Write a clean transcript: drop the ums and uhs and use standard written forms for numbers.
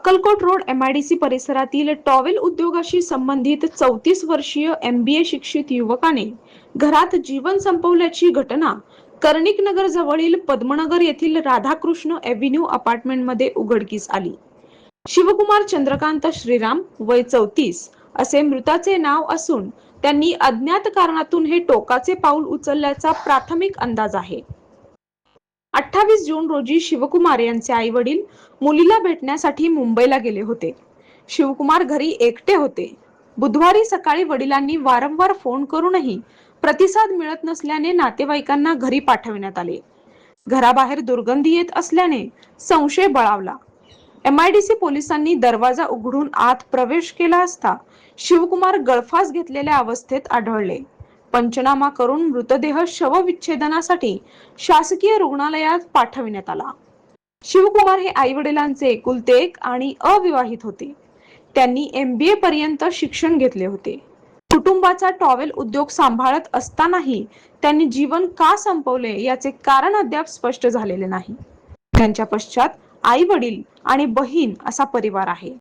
Akkalkot road MIDC परिसरातील towel उद्योगाशी संबंधित 34 वर्षीय MBA शिक्षित युवकाने घरात जीवन संपवल्याची घटना कर्णिक नगर जवळील पद्मनगर येथील राधाकृष्ण एव्हेन्यू अपार्टमेंटमध्ये उघडकीस आली। शिवकुमार चंद्रकांत श्रीराम वय 34 असे मृताचे नाव असून त्यांनी अज्ञात कारणातून हे टोकाचे पाऊल उचलल्याचा प्राथमिक अंदाज आहे। 28 जून रोजी शिवकुमार यांचे आई वडील मुलीला भेटण्यासाठी मुंबईला गेले होते। शिवकुमार घरी एकटे होते। बुधवारी सकाळी वडिलांनी वारंवार फोन करूनही प्रतिसाद मिळत नसल्याने नातेवाईकांना घरी पाठविण्यात आले। घराबाहेर दुर्गंधी येत असल्याने संशय बळावला। MIDC पोलिसांनी दरवाजा उघडून आत प्रवेश केला असता शिवकुमार गळफास घेतलेल्या अवस्थेत आढळले। पंचनामा करून मृतदेह शवविच्छेदनासाठी शासकीय रुग्णालयात पाठविण्यात आला। शिवकुमार हे आई वडिलांचे एकुलते एक आणि अविवाहित होते। त्यांनी MBA पर्यंत शिक्षण घेतले होते। कुटुंबाचा टॉवेल उद्योग सांभाळत असतानाही त्यांनी जीवन का संपवले याचे कारण अद्याप स्पष्ट झालेले नाही। त्यांच्या पश्चात आई वडील आणि बहीण असा परिवार आहे।